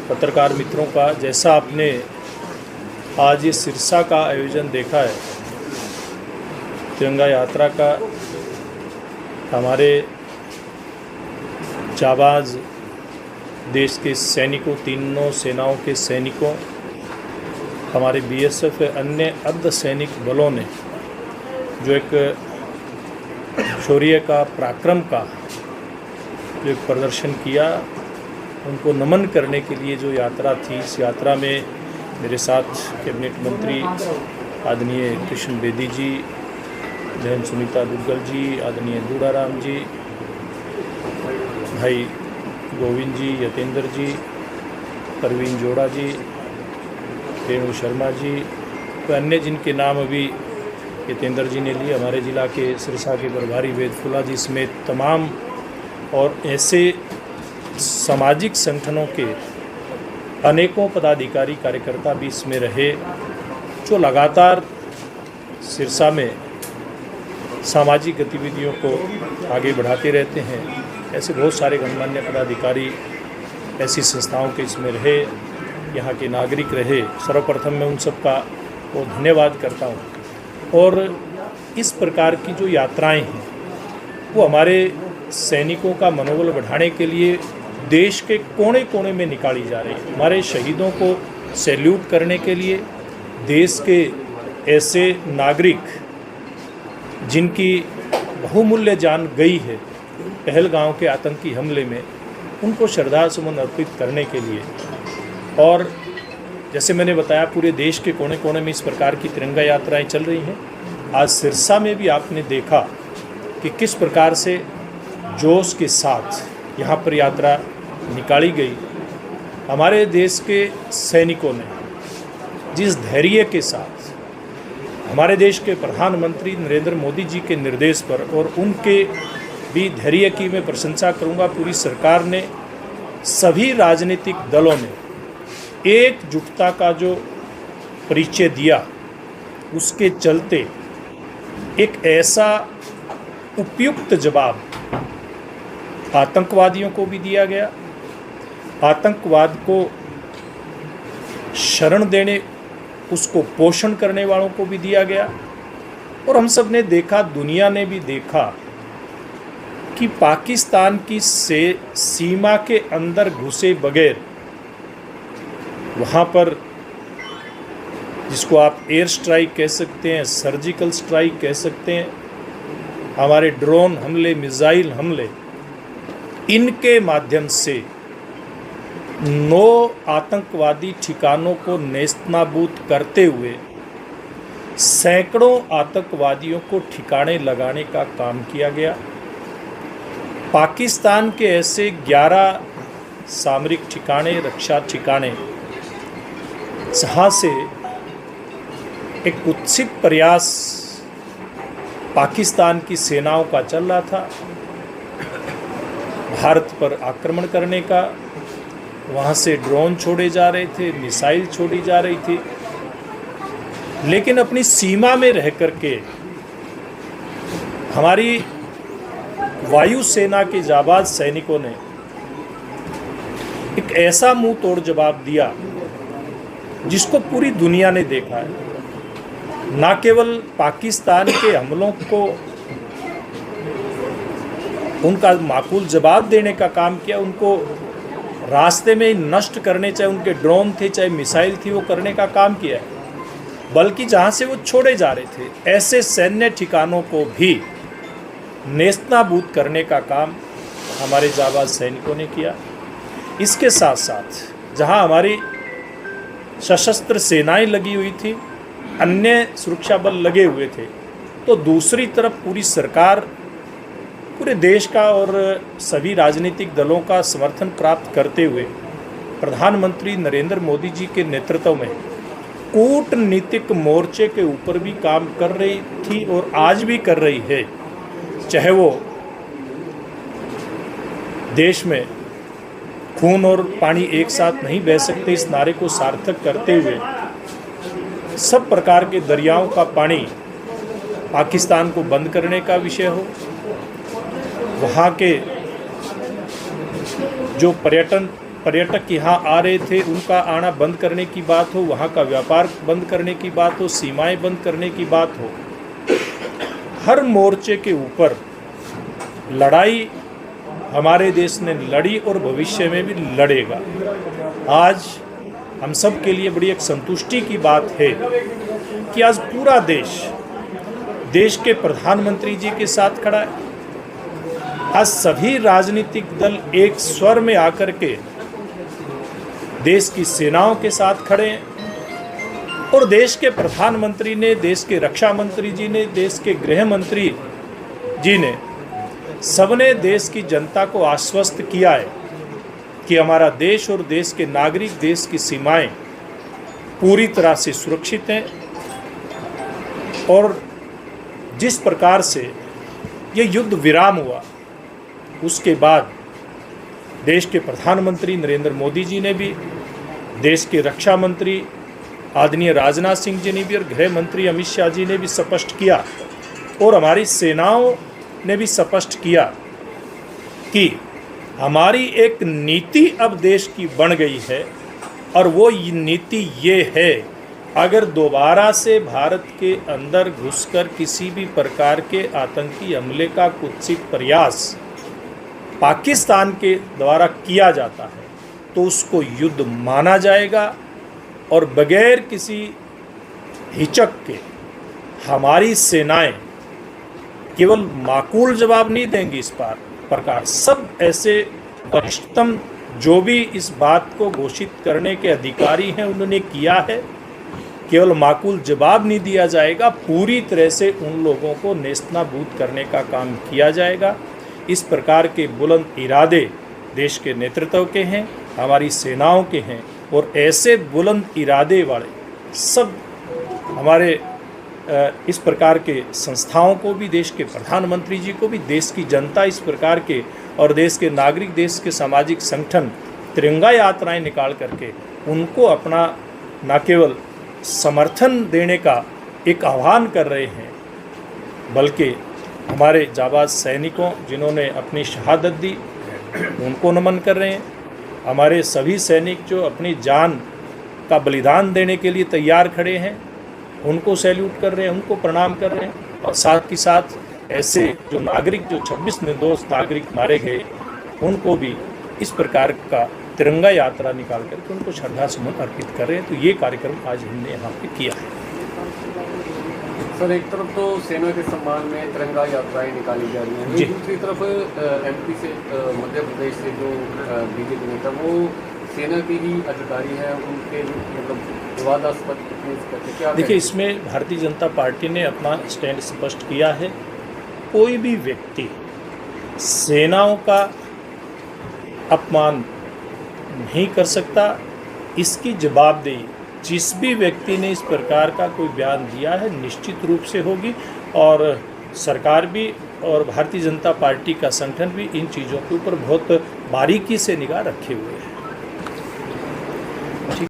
पत्रकार मित्रों का, जैसा आपने आज ये सिरसा का आयोजन देखा है तिरंगा यात्रा का, हमारे जाबाज देश के सैनिकों, तीनों सेनाओं के सैनिकों, हमारे बीएसएफ अन्य अर्धसैनिक बलों ने जो एक शौर्य का, पराक्रम का जो एक प्रदर्शन किया, उनको नमन करने के लिए जो यात्रा थी, इस यात्रा में मेरे साथ कैबिनेट मंत्री आदरणीय कृष्ण बेदी जी, बहन सुनीता दुग्गल जी, आदरणीय दूड़ाराम जी, भाई गोविंद जी, यतेंद्र जी, परवीन जोड़ा जी, रेणु शर्मा जी, तो अन्य जिनके नाम अभी यतेंद्र जी ने लिए, हमारे ज़िला के सिरसा के प्रभारी वेद फुला जी समेत तमाम और ऐसे सामाजिक संगठनों के अनेकों पदाधिकारी कार्यकर्ता भी इसमें रहे, जो लगातार सिरसा में सामाजिक गतिविधियों को आगे बढ़ाते रहते हैं। ऐसे बहुत सारे गणमान्य पदाधिकारी ऐसी संस्थाओं के इसमें रहे, यहाँ के नागरिक रहे। सर्वप्रथम मैं उन सब का वो धन्यवाद करता हूँ। और इस प्रकार की जो यात्राएं हैं वो हमारे सैनिकों का मनोबल बढ़ाने के लिए देश के कोने कोने में निकाली जा रही है। हमारे शहीदों को सैल्यूट करने के लिए, देश के ऐसे नागरिक जिनकी बहुमूल्य जान गई है पहलगाम के आतंकी हमले में, उनको श्रद्धासुमन अर्पित करने के लिए। और जैसे मैंने बताया, पूरे देश के कोने कोने में इस प्रकार की तिरंगा यात्राएं चल रही हैं। आज सिरसा में भी आपने देखा कि किस प्रकार से जोश के साथ यहाँ पर यात्रा निकाली गई। हमारे देश के सैनिकों ने जिस धैर्य के साथ हमारे देश के प्रधानमंत्री नरेंद्र मोदी जी के निर्देश पर, और उनके भी धैर्य की मैं प्रशंसा करूंगा, पूरी सरकार ने, सभी राजनीतिक दलों ने एकजुटता का जो परिचय दिया, उसके चलते एक ऐसा उपयुक्त जवाब आतंकवादियों को भी दिया गया, आतंकवाद को शरण देने, उसको पोषण करने वालों को भी दिया गया। और हम सब ने देखा, दुनिया ने भी देखा कि पाकिस्तान की सीमा के अंदर घुसे बगैर, वहाँ पर जिसको आप एयर स्ट्राइक कह सकते हैं, सर्जिकल स्ट्राइक कह सकते हैं, हमारे ड्रोन हमले, मिसाइल हमले, इनके माध्यम से 9 आतंकवादी ठिकानों को नेस्तनाबूद करते हुए सैकड़ों आतंकवादियों को ठिकाने लगाने का काम किया गया। पाकिस्तान के ऐसे 11 सामरिक ठिकाने, रक्षा ठिकाने, जहाँ से एक कुत्सित प्रयास पाकिस्तान की सेनाओं का चल रहा था भारत पर आक्रमण करने का। वहाँ से ड्रोन छोड़े जा रहे थे, मिसाइल छोड़ी जा रही थी, लेकिन अपनी सीमा में रह करके हमारी वायुसेना के जाबाज सैनिकों ने एक ऐसा मुंह तोड़ जवाब दिया जिसको पूरी दुनिया ने देखा है। न केवल पाकिस्तान के हमलों को उनका माकूल जवाब देने का काम किया, उनको रास्ते में नष्ट करने, चाहे उनके ड्रोन थे, चाहे मिसाइल थी, वो करने का काम किया है। बल्कि जहाँ से वो छोड़े जा रहे थे, ऐसे सैन्य ठिकानों को भी नेस्तनाबूद करने का काम हमारे जाबाज सैनिकों ने किया। इसके साथ साथ जहाँ हमारी सशस्त्र सेनाएं लगी हुई थी, अन्य सुरक्षा बल लगे हुए थे, तो दूसरी तरफ पूरी सरकार, पूरे देश का और सभी राजनीतिक दलों का समर्थन प्राप्त करते हुए प्रधानमंत्री नरेंद्र मोदी जी के नेतृत्व में कूटनीतिक मोर्चे के ऊपर भी काम कर रही थी और आज भी कर रही है। चाहे वो देश में खून और पानी एक साथ नहीं बह सकते, इस नारे को सार्थक करते हुए सब प्रकार के दरियाओं का पानी पाकिस्तान को बंद करने का विषय हो, वहाँ के जो पर्यटन पर्यटक यहाँ आ रहे थे उनका आना बंद करने की बात हो, वहाँ का व्यापार बंद करने की बात हो, सीमाएं बंद करने की बात हो, हर मोर्चे के ऊपर लड़ाई हमारे देश ने लड़ी और भविष्य में भी लड़ेगा। आज हम सब के लिए बड़ी एक संतुष्टि की बात है कि आज पूरा देश के प्रधानमंत्री जी के साथ खड़ा है। आज सभी राजनीतिक दल एक स्वर में आकर के देश की सेनाओं के साथ खड़े हैं और देश के प्रधानमंत्री ने, देश के रक्षा मंत्री जी ने, देश के गृह मंत्री जी ने, सबने देश की जनता को आश्वस्त किया है कि हमारा देश और देश के नागरिक, देश की सीमाएं पूरी तरह से सुरक्षित हैं। और जिस प्रकार से ये युद्ध विराम हुआ उसके बाद देश के प्रधानमंत्री नरेंद्र मोदी जी ने भी, देश के रक्षा मंत्री आदरणीय राजनाथ सिंह जी ने भी और गृह मंत्री अमित शाह जी ने भी स्पष्ट किया और हमारी सेनाओं ने भी स्पष्ट किया कि हमारी एक नीति अब देश की बन गई है और वो नीति ये है, अगर दोबारा से भारत के अंदर घुसकर किसी भी प्रकार के आतंकी हमले का कुत्सित प्रयास पाकिस्तान के द्वारा किया जाता है तो उसको युद्ध माना जाएगा और बगैर किसी हिचक के हमारी सेनाएं केवल माकूल जवाब नहीं देंगी। इस प्रकार सब ऐसे वरिष्ठतम जो भी इस बात को घोषित करने के अधिकारी हैं उन्होंने किया है, केवल माकूल जवाब नहीं दिया जाएगा, पूरी तरह से उन लोगों को नेस्तनाबूद करने का काम किया जाएगा। इस प्रकार के बुलंद इरादे देश के नेतृत्व के हैं, हमारी सेनाओं के हैं और ऐसे बुलंद इरादे वाले सब हमारे इस प्रकार के संस्थाओं को भी, देश के प्रधानमंत्री जी को भी, देश की जनता इस प्रकार के और देश के नागरिक, देश के सामाजिक संगठन तिरंगा यात्राएं निकाल करके उनको अपना न केवल समर्थन देने का एक आह्वान कर रहे हैं, बल्कि हमारे जाबाज सैनिकों जिन्होंने अपनी शहादत दी उनको नमन कर रहे हैं। हमारे सभी सैनिक जो अपनी जान का बलिदान देने के लिए तैयार खड़े हैं उनको सैल्यूट कर रहे हैं, उनको प्रणाम कर रहे हैं। और साथ ही साथ ऐसे जो नागरिक, जो 26 निर्दोष नागरिक मारे गए, उनको भी इस प्रकार का तिरंगा यात्रा निकाल करके उनको श्रद्धासुमन अर्पित कर रहे हैं। तो ये कार्यक्रम आज हमने यहाँ पे किया है। सर, एक तरफ तो सेना के सम्मान में तिरंगा यात्राएं निकाली जा रही हैं, दूसरी तरफ एमपी से, मध्य प्रदेश से जो बीजेपी नेता वो सेना के ही अधिकारी हैं, उनके मतलब विवादास्पद क्या? देखिए, इसमें भारतीय जनता पार्टी ने अपना स्टैंड स्पष्ट किया है। कोई भी व्यक्ति सेनाओं का अपमान नहीं कर सकता, इसकी जवाबदेही जिस भी व्यक्ति ने इस प्रकार का कोई बयान दिया है निश्चित रूप से होगी। और सरकार भी और भारतीय जनता पार्टी का संगठन भी इन चीज़ों के ऊपर बहुत बारीकी से निगाह रखे हुए है।